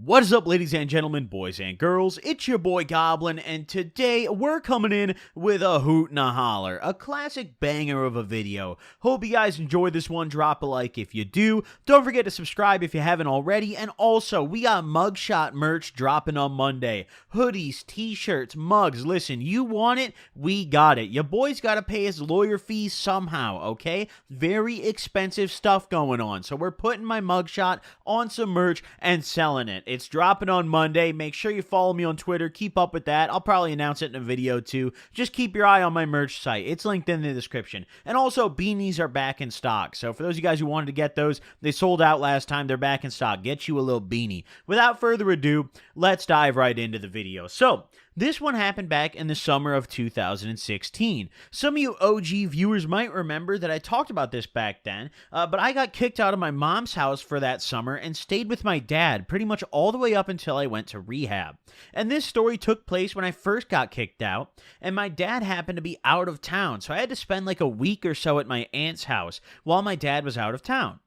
What is up, ladies and gentlemen, boys and girls? It's your boy Goblin, and today we're coming in with a hoot and a holler, a classic banger of a video. Hope you guys enjoy this one. Drop a like if you do. Don't forget to subscribe if you haven't already, and also, we got mugshot merch dropping on Monday. Hoodies, t-shirts, mugs. Listen, you want it? We got it. Your boy's got to pay his lawyer fees somehow, okay? Very expensive stuff going on, so we're putting my mugshot on some merch and selling it. It's dropping on Monday. Make sure you follow me on Twitter. Keep up with that. I'll probably announce it in a video too. Just keep your eye on my merch site. It's linked in the description. And also, beanies are back in stock. So for those of you guys who wanted to get those, they sold out last time. They're back in stock. Get you a little beanie. Without further ado, let's dive right into the video. So, this one happened back in the summer of 2016. Some of you OG viewers might remember that I talked about this back then, but I got kicked out of my mom's house for that summer and stayed with my dad pretty much all the way up until I went to rehab. And this story took place when I first got kicked out, and my dad happened to be out of town, so I had to spend like a week or so at my aunt's house while my dad was out of town.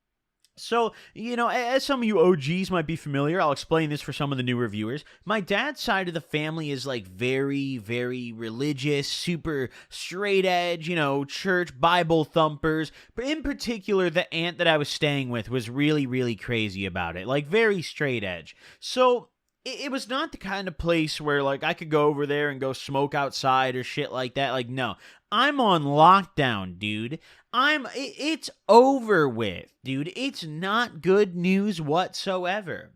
So, as some of you OGs might be familiar, I'll explain this for some of the newer viewers. My dad's side of the family is like very, very religious, super straight edge, church, Bible thumpers. But in particular, the aunt that I was staying with was really, really crazy about it, like very straight edge. So it was not the kind of place where, like, I could go over there and go smoke outside or shit like that. Like, no. I'm on lockdown, dude. It's over with, dude. It's not good news whatsoever.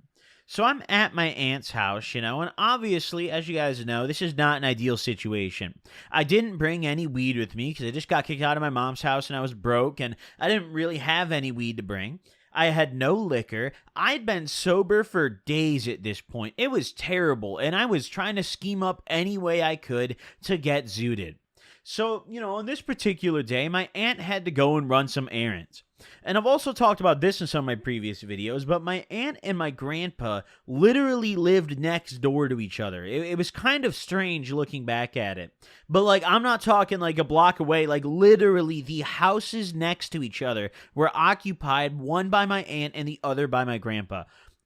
So I'm at my aunt's house, and obviously, as you guys know, this is not an ideal situation. I didn't bring any weed with me because I just got kicked out of my mom's house and I was broke, and I didn't really have any weed to bring. I had no liquor. I'd been sober for days at this point. It was terrible, and I was trying to scheme up any way I could to get zooted. So, on this particular day, my aunt had to go and run some errands. And I've also talked about this in some of my previous videos, but my aunt and my grandpa literally lived next door to each other. It was kind of strange looking back at it. But, I'm not talking like a block away. Literally, the houses next to each other were occupied, one by my aunt and the other by my grandpa.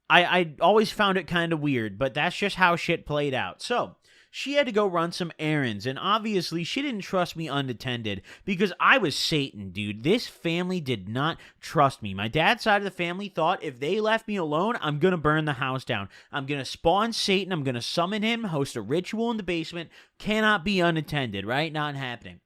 I always found it kind of weird, but that's just how shit played out. So, she had to go run some errands, and obviously she didn't trust me unattended because I was Satan, dude. This family did not trust me. My dad's side of the family thought if they left me alone, I'm going to burn the house down. I'm going to spawn Satan. I'm going to summon him, host a ritual in the basement. Cannot be unattended, right? Not happening.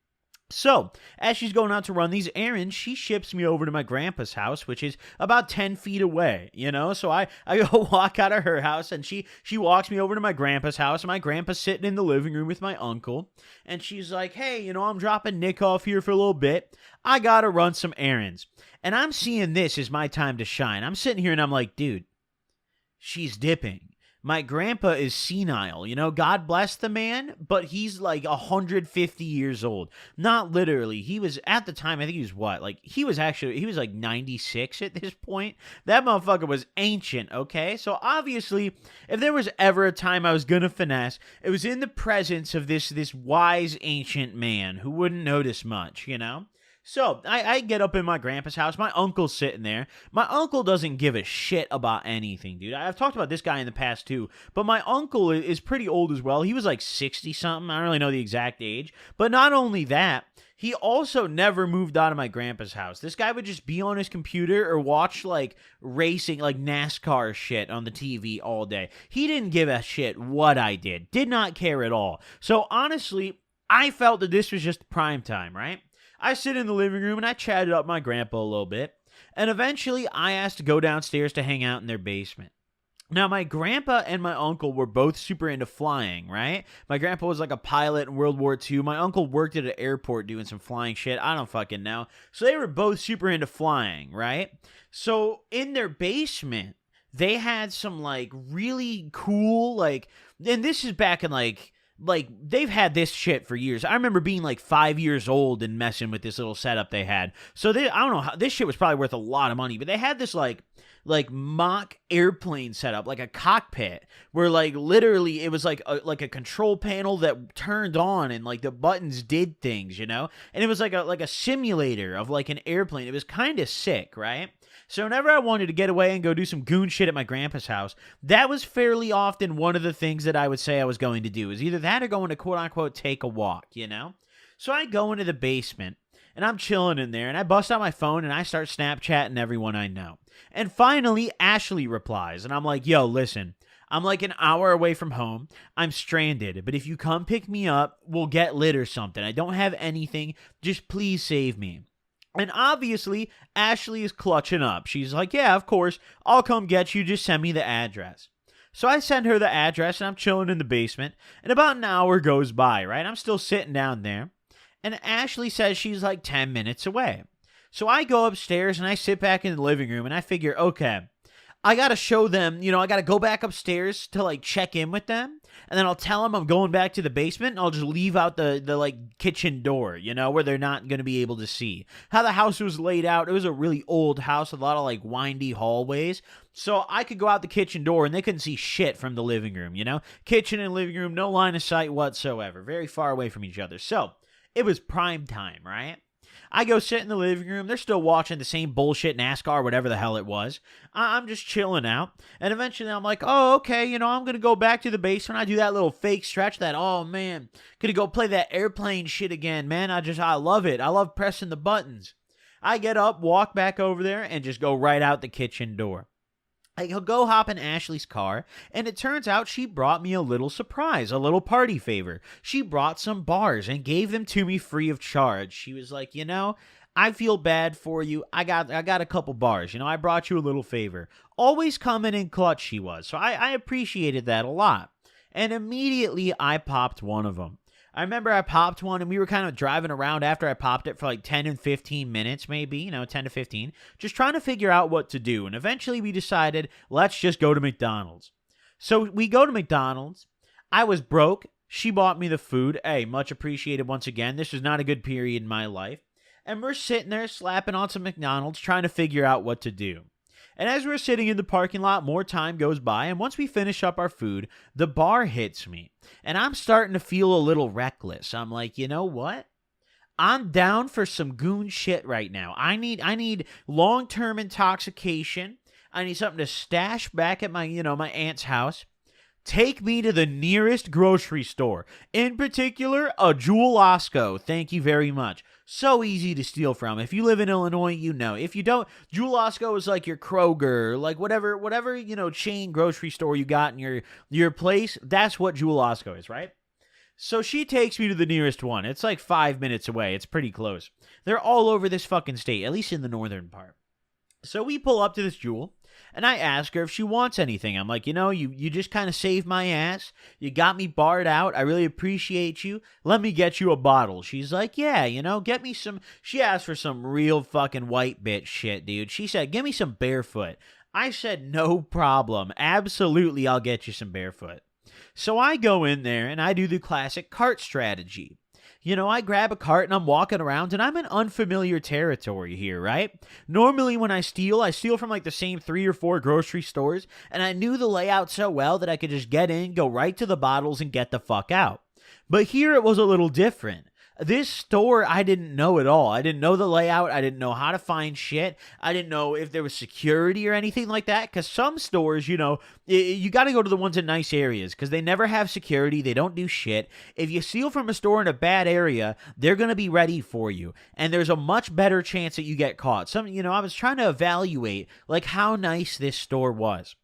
So, as she's going out to run these errands, she ships me over to my grandpa's house, which is about 10 feet away, So I go walk out of her house, and she walks me over to my grandpa's house, and my grandpa's sitting in the living room with my uncle, and she's like, hey, I'm dropping Nick off here for a little bit. I gotta run some errands. And I'm seeing this as my time to shine. I'm sitting here, and I'm like, dude, she's dipping. My grandpa is senile, God bless the man, but he's like 150 years old. Not literally. He was, at the time, I think he was what? He was like 96 at this point. That motherfucker was ancient, okay? So obviously, if there was ever a time I was gonna finesse, it was in the presence of this wise ancient man who wouldn't notice much, So, I get up in my grandpa's house. My uncle's sitting there. My uncle doesn't give a shit about anything, dude. I've talked about this guy in the past, too. But my uncle is pretty old as well. He was like 60-something. I don't really know the exact age. But not only that, he also never moved out of my grandpa's house. This guy would just be on his computer or watch, racing, NASCAR shit on the TV all day. He didn't give a shit what I did. Did not care at all. So, honestly, I felt that this was just prime time, right? I sit in the living room and I chatted up my grandpa a little bit, and eventually I asked to go downstairs to hang out in their basement. Now, my grandpa and my uncle were both super into flying, right? My grandpa was like a pilot in World War II. My uncle worked at an airport doing some flying shit. I don't fucking know. So they were both super into flying, right? So in their basement, they had some really cool, and this is back in they've had this shit for years. I remember being 5 years old and messing with this little setup they had. So I don't know how this shit was probably worth a lot of money, but they had this like mock airplane setup, like a cockpit, where like literally it was like a control panel that turned on and like the buttons did things, you know? And it was like a simulator of like an airplane. It was kind of sick, right? So whenever I wanted to get away and go do some goon shit at my grandpa's house, that was fairly often one of the things that I would say I was going to do, is either that or going to quote unquote take a walk, you know? So I go into the basement and I'm chilling in there and I bust out my phone and I start Snapchatting everyone I know. And finally, Ashley replies and I'm like, yo, listen, I'm like an hour away from home. I'm stranded, but if you come pick me up, we'll get lit or something. I don't have anything. Just please save me. And obviously, Ashley is clutching up. She's like, yeah, of course, I'll come get you. Just send me the address. So I send her the address and I'm chilling in the basement. And about an hour goes by, right? I'm still sitting down there. And Ashley says she's like 10 minutes away. So I go upstairs and I sit back in the living room and I figure, okay, I got to show them, I got to go back upstairs to like check in with them. And then I'll tell them I'm going back to the basement and I'll just leave out the like kitchen door, where they're not going to be able to see. How the house was laid out, it was a really old house, a lot of like windy hallways. So I could go out the kitchen door and they couldn't see shit from the living room, Kitchen and living room, no line of sight whatsoever, very far away from each other. So it was prime time, right? I go sit in the living room. They're still watching the same bullshit NASCAR, whatever the hell it was. I'm just chilling out. And eventually I'm like, oh, okay, I'm going to go back to the basement. I do that little fake stretch that, oh, man, going to go play that airplane shit again, man. I love it. I love pressing the buttons. I get up, walk back over there, and just go right out the kitchen door. He'll go hop in Ashley's car, and it turns out she brought me a little surprise, a little party favor. She brought some bars and gave them to me free of charge. She was like, I feel bad for you. I got a couple bars. I brought you a little favor. Always coming in clutch she was, so I appreciated that a lot. And immediately I popped one of them. I remember I popped one and we were kind of driving around after I popped it for like 10 and 15 minutes, maybe, 10 to 15, just trying to figure out what to do. And eventually we decided, let's just go to McDonald's. So we go to McDonald's. I was broke. She bought me the food. Hey, much appreciated once again. This was not a good period in my life. And we're sitting there slapping on some McDonald's trying to figure out what to do. And as we're sitting in the parking lot, more time goes by, and once we finish up our food, the bar hits me. And I'm starting to feel a little reckless. I'm like, you know what? I'm down for some goon shit right now. I need long-term intoxication. I need something to stash back at my, my aunt's house. Take me to the nearest grocery store. In particular, a Jewel Osco. Thank you very much. So easy to steal from. If you live in Illinois, you know. If you don't, Jewel Osco is like your Kroger, like whatever, chain grocery store you got in your place. That's what Jewel Osco is, right? So she takes me to the nearest one. It's like 5 minutes away. It's pretty close. They're all over this fucking state, at least in the northern part. So we pull up to this Jewel, and I ask her if she wants anything. I'm like, you just kind of saved my ass. You got me barred out. I really appreciate you. Let me get you a bottle. She's like, yeah, get me some. She asked for some real fucking white bitch shit, dude. She said, give me some Barefoot. I said, no problem. Absolutely, I'll get you some Barefoot. So I go in there, and I do the classic cart strategy. I grab a cart and I'm walking around and I'm in unfamiliar territory here, right? Normally when I steal from like the same 3 or 4 grocery stores, and I knew the layout so well that I could just get in, go right to the bottles and get the fuck out. But here it was a little different. This store, I didn't know at all. I didn't know the layout. I didn't know how to find shit. I didn't know if there was security or anything like that. Because some stores, you got to go to the ones in nice areas because they never have security. They don't do shit. If you steal from a store in a bad area, they're going to be ready for you. And there's a much better chance that you get caught. I was trying to evaluate like how nice this store was.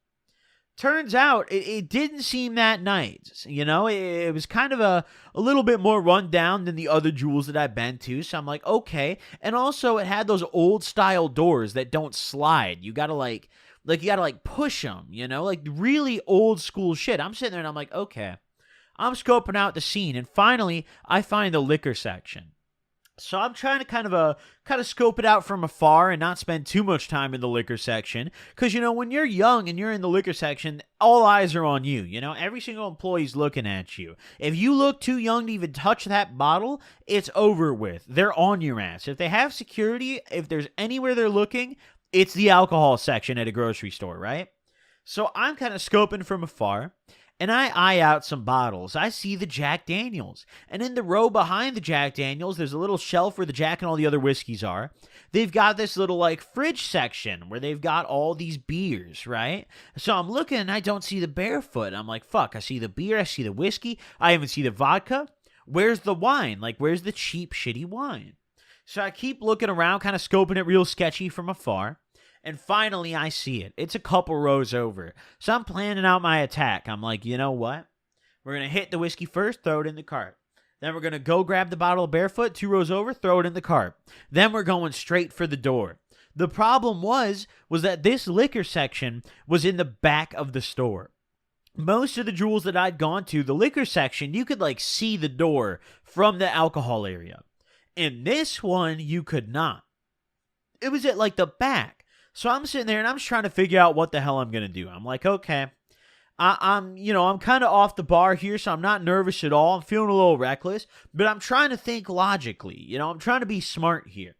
Turns out it didn't seem that nice. It was kind of a little bit more run down than the other Jewels that I've been to. So I'm like, okay. And also it had those old style doors that don't slide. You got to push them, like really old school shit. I'm sitting there and I'm like, okay. I'm scoping out the scene. And finally I find the liquor section. So I'm trying to kind of scope it out from afar and not spend too much time in the liquor section. Because, when you're young and you're in the liquor section, all eyes are on you. Every single employee's looking at you. If you look too young to even touch that bottle, it's over with. They're on your ass. If they have security, if there's anywhere they're looking, It's the alcohol section at a grocery store, right? So I'm kind of scoping from afar, and I eye out some bottles. I see the Jack Daniels. And in the row behind the Jack Daniels, there's a little shelf where the Jack and all the other whiskeys are. They've got this little, like, fridge section where they've got all these beers, right? So I'm looking, and I don't see the Barefoot. I'm like, fuck, I see the beer, I see the whiskey, I even see the vodka. Where's the wine? Like, where's the cheap, shitty wine? So I keep looking around, kind of scoping it real sketchy from afar. And finally, I see it. It's a couple rows over. So I'm planning out my attack. I'm like, you know what? We're going to hit the whiskey first, throw it in the cart. Then we're going to go grab the bottle of Barefoot, 2 rows over, throw it in the cart. Then we're going straight for the door. The problem was that this liquor section was in the back of the store. Most of the Jewels that I'd gone to, the liquor section, you could like see the door from the alcohol area. In this one, you could not. It was at like the back. So I'm sitting there and I'm just trying to figure out what the hell I'm going to do. I'm like, okay, I'm kind of off the bar here, so I'm not nervous at all. I'm feeling a little reckless, but I'm trying to think logically. I'm trying to be smart here.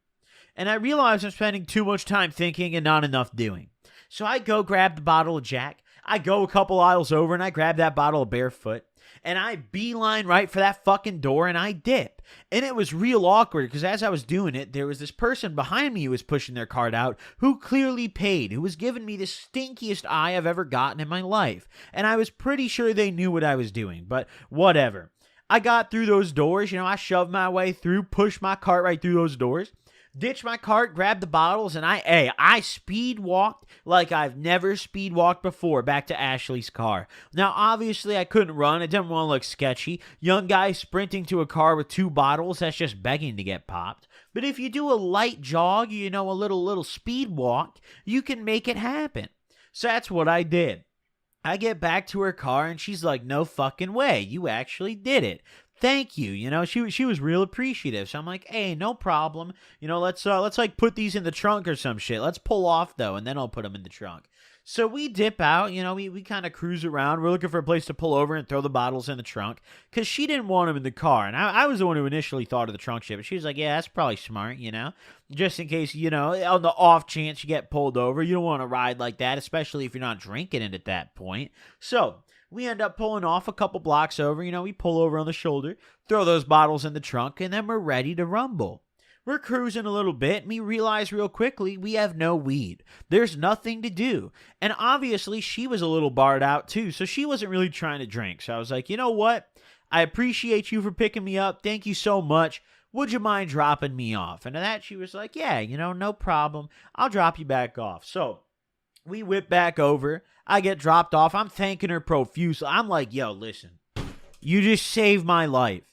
And I realize I'm spending too much time thinking and not enough doing. So I go grab the bottle of Jack. I go a couple aisles over and I grab that bottle of Barefoot. And I beeline right for that fucking door and I dip. And it was real awkward because as I was doing it, there was this person behind me who was pushing their cart out who clearly paid, who was giving me the stinkiest eye I've ever gotten in my life. And I was pretty sure they knew what I was doing, but whatever. I got through those doors, I shoved my way through, pushed my cart right through those doors. Ditched my cart, grabbed the bottles, and I speed walked like I've never speed walked before back to Ashley's car. Now, obviously, I couldn't run. I didn't want to look sketchy. Young guy sprinting to a car with 2 bottles, that's just begging to get popped. But if you do a light jog, a little speed walk, you can make it happen. So that's what I did. I get back to her car, and she's like, no fucking way. You actually did it. Thank you. She was real appreciative. So I'm like, hey, no problem. Let's like put these in the trunk or some shit. Let's pull off though, and then I'll put them in the trunk. So we dip out, we kind of cruise around. We're looking for a place to pull over and throw the bottles in the trunk because she didn't want them in the car. And I was the one who initially thought of the trunk shit, but she was like, yeah, that's probably smart, just in case, on the off chance you get pulled over. You don't want to ride like that, especially if you're not drinking it at that point. So we end up pulling off a couple blocks over. We pull over on the shoulder, throw those bottles in the trunk, and then we're ready to rumble. We're cruising a little bit, and we realize real quickly we have no weed. There's nothing to do. And obviously, she was a little barred out too, so she wasn't really trying to drink. So I was like, you know what? I appreciate you for picking me up. Thank you so much. Would you mind dropping me off? And to that, she was like, yeah, no problem. I'll drop you back off. So we whip back over. I get dropped off. I'm thanking her profusely. I'm like, yo, listen, you just saved my life.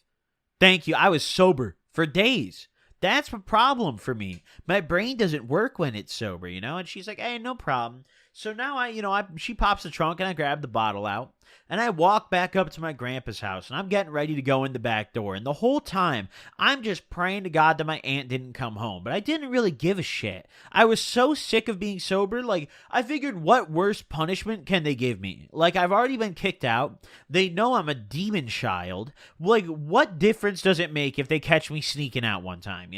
Thank you. I was sober for days. That's a problem for me. My brain doesn't work when it's sober, And she's like, hey, no problem. So now she pops the trunk and I grab the bottle out and I walk back up to my grandpa's house and I'm getting ready to go in the back door. And the whole time I'm just praying to God that my aunt didn't come home, but I didn't really give a shit. I was so sick of being sober. Like I figured, what worse punishment can they give me? Like I've already been kicked out. They know I'm a demon child. Like what difference does it make if they catch me sneaking out one time,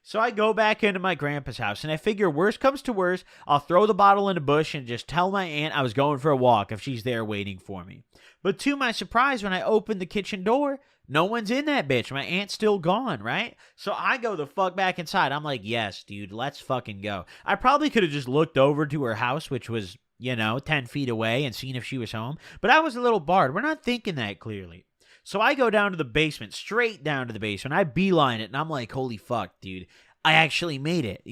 So I go back into my grandpa's house, and I figure worst comes to worst, I'll throw the bottle in a bush and just tell my aunt I was going for a walk if she's there waiting for me. But to my surprise, when I open the kitchen door, no one's in that bitch. My aunt's still gone, right? So I go the fuck back inside. I'm like, yes, dude, let's fucking go. I probably could have just looked over to her house, which was, 10 feet away, and seen if she was home. But I was a little barred. We're not thinking that clearly. So I go down to the basement, straight down to the basement. I beeline it, and I'm like, holy fuck, dude. I actually made it.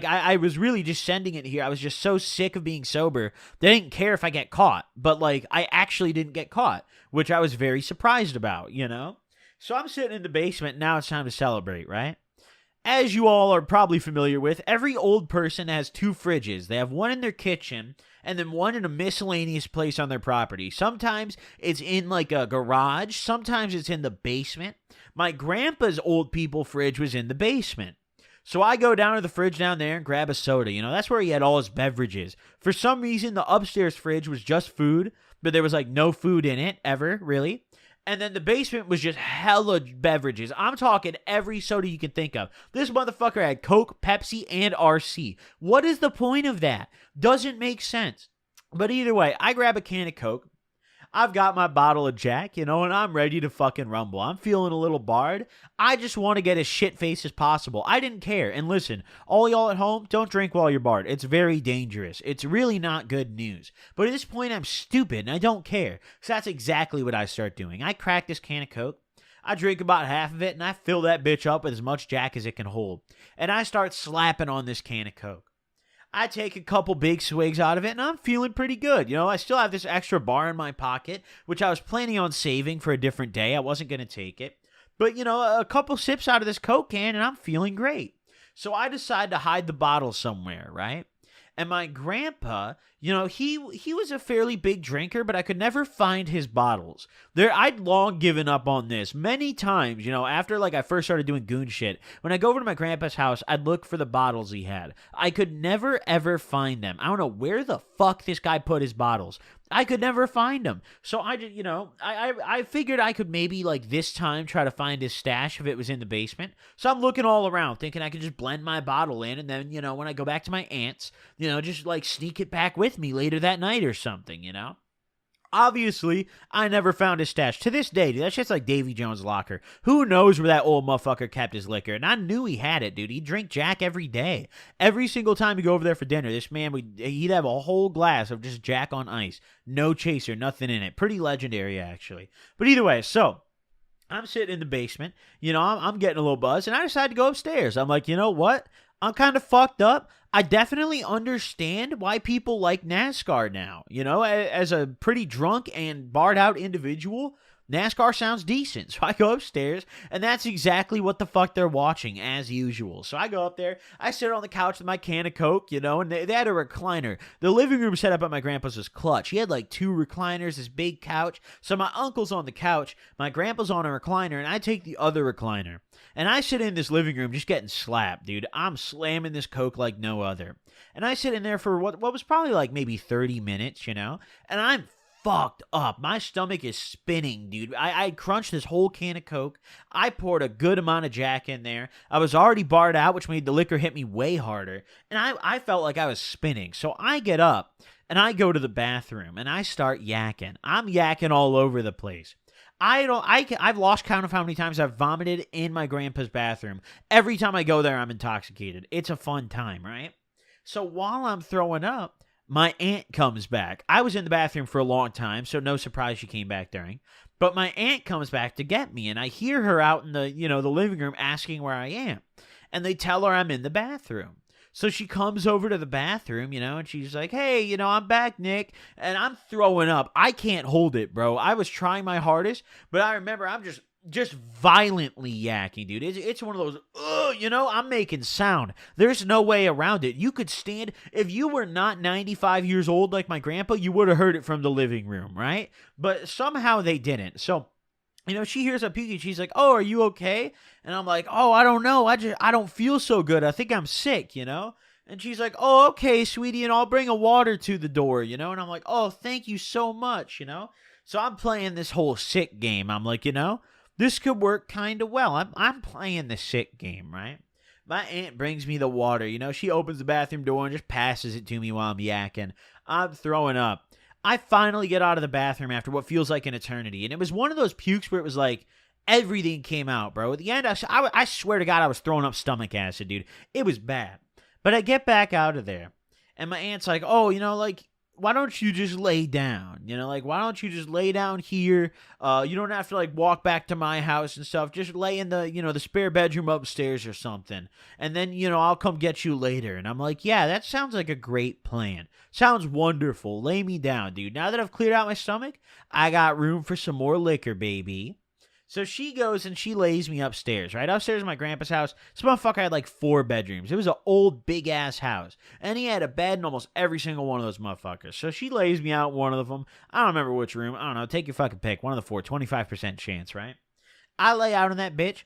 I was really just sending it here. I was just so sick of being sober. They didn't care if I get caught. But, I actually didn't get caught, which I was very surprised about, So I'm sitting in the basement. Now it's time to celebrate, right? As you all are probably familiar with, every old person has 2 fridges. They have one in their kitchen and then one in a miscellaneous place on their property. Sometimes it's in a garage. Sometimes it's in the basement. My grandpa's old people fridge was in the basement. So I go down to the fridge down there and grab a soda. That's where he had all his beverages. For some reason, the upstairs fridge was just food, but there was no food in it ever, really. And then the basement was just hella beverages. I'm talking every soda you can think of. This motherfucker had Coke, Pepsi, and RC. What is the point of that? Doesn't make sense. But either way, I grab a can of Coke. I've got my bottle of Jack, and I'm ready to fucking rumble. I'm feeling a little barred. I just want to get as shit-faced as possible. I didn't care. And listen, all y'all at home, don't drink while you're barred. It's very dangerous. It's really not good news. But at this point, I'm stupid, and I don't care. So that's exactly what I start doing. I crack this can of Coke. I drink about half of it, and I fill that bitch up with as much Jack as it can hold. And I start slapping on this can of Coke. I take a couple big swigs out of it, and I'm feeling pretty good. I still have this extra bar in my pocket, which I was planning on saving for a different day. I wasn't going to take it. But, a couple sips out of this Coke can, and I'm feeling great. So I decide to hide the bottle somewhere, right? And my grandpa, he was a fairly big drinker, but I could never find his bottles. I'd long given up on this many times, after I first started doing goon shit. When I go over to my grandpa's house, I'd look for the bottles he had. I could never ever find them. I don't know where the fuck this guy put his bottles. I could never find them. So I just, I figured I could maybe this time try to find his stash if it was in the basement. So I'm looking all around thinking I could just blend my bottle in, and then, when I go back to my aunt's, just sneak it back with me later that night or something, Obviously, I never found his stash. To this day, dude, that shit's like Davy Jones' locker. Who knows where that old motherfucker kept his liquor? And I knew he had it, dude. He'd drink Jack every day. Every single time we go over there for dinner, this man, he'd have a whole glass of just Jack on ice. No chaser, nothing in it. Pretty legendary, actually. But either way, so I'm sitting in the basement. I'm getting a little buzzed, and I decide to go upstairs. I'm like, you know what? I'm kind of fucked up. I definitely understand why people like NASCAR now. As a pretty drunk and barred out individual, NASCAR sounds decent. So I go upstairs, and that's exactly what the fuck they're watching, as usual. So I go up there, I sit on the couch with my can of Coke, and they had a recliner. The living room set up at my grandpa's was clutch. He had 2 recliners, this big couch. So my uncle's on the couch, my grandpa's on a recliner, and I take the other recliner. And I sit in this living room just getting slapped, dude. I'm slamming this Coke like no other. And I sit in there for what was probably maybe 30 minutes, and I'm fucked up. My stomach is spinning, dude. I crunched this whole can of Coke. I poured a good amount of Jack in there. I was already barred out, which made the liquor hit me way harder. And I felt like I was spinning. So I get up, and I go to the bathroom, and I start yakking. I'm yakking all over the place. I've lost count of how many times I've vomited in my grandpa's bathroom. Every time I go there, I'm intoxicated. It's a fun time, right? So while I'm throwing up, my aunt comes back. I was in the bathroom for a long time, so no surprise she came back during. But my aunt comes back to get me, and I hear her out in the living room asking where I am. And they tell her I'm in the bathroom. So she comes over to the bathroom, and she's like, hey, I'm back, Nick. And I'm throwing up. I can't hold it, bro. I was trying my hardest, but I remember I'm just violently yakking, dude. It's one of those, I'm making sound. There's no way around it. You could stand, if you were not 95 years old like my grandpa, you would have heard it from the living room, right? But somehow they didn't. So, she hears a puking. She's like, oh, are you okay? And I'm like, oh, I don't know. I don't feel so good. I think I'm sick, And she's like, oh, okay, sweetie, and I'll bring a water to the door, And I'm like, oh, thank you so much, So I'm playing this whole sick game. I'm like, this could work kind of well. I'm playing the sick game, right? My aunt brings me the water. She opens the bathroom door and just passes it to me while I'm yakking. I'm throwing up. I finally get out of the bathroom after what feels like an eternity. And it was one of those pukes where it was like everything came out, bro. At the end, I swear to God, I was throwing up stomach acid, dude. It was bad. But I get back out of there. And my aunt's like, oh, why don't you just lay down? Why don't you just lay down here? You don't have to walk back to my house and stuff. Just lay in the, the spare bedroom upstairs or something. And then, I'll come get you later. And I'm like, yeah, that sounds like a great plan. Sounds wonderful. Lay me down, dude. Now that I've cleared out my stomach, I got room for some more liquor, baby. So she goes and she lays me upstairs, right? Upstairs in my grandpa's house. This motherfucker had 4 bedrooms. It was an old, big-ass house. And he had a bed in almost every single one of those motherfuckers. So she lays me out in one of them. I don't remember which room. I don't know. Take your fucking pick. One of the 4. 25% chance, right? I lay out in that bitch.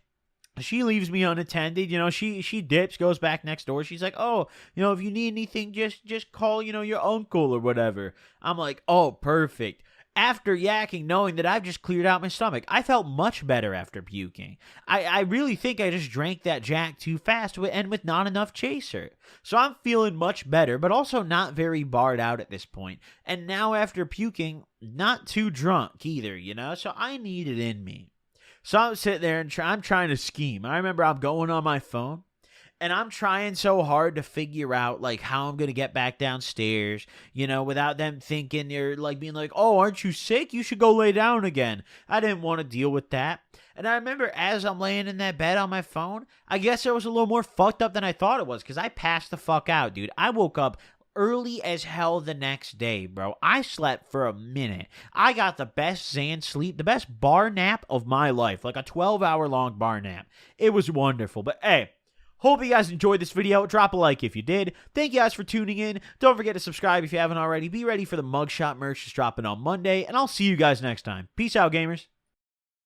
She leaves me unattended. She dips, goes back next door. She's like, oh, if you need anything, just call, your uncle or whatever. I'm like, oh, perfect. after yakking, knowing that I've just cleared out my stomach. I felt much better after puking. I really think I just drank that Jack too fast and with not enough chaser. So I'm feeling much better, but also not very barred out at this point. And now after puking, not too drunk either, you know? So I need it in me. So I'm sitting there and I'm trying to scheme. I remember I'm going on my phone. And I'm trying so hard to figure out, like, how I'm going to get back downstairs, you know, without them thinking they're, like, being like, oh, aren't you sick? You should go lay down again. I didn't want to deal with that. And I remember as I'm laying in that bed on my phone, I guess I was a little more fucked up than I thought it was, because I passed the fuck out, dude. I woke up early as hell the next day, bro. I slept for a minute. I got the best Xan sleep, the best bar nap of my life, like a 12-hour long bar nap. It was wonderful. But, hey, hope you guys enjoyed this video. Drop a like if you did. Thank you guys for tuning in. Don't forget to subscribe if you haven't already. Be ready for the mugshot merch that's dropping on Monday, and I'll see you guys next time. Peace out, gamers.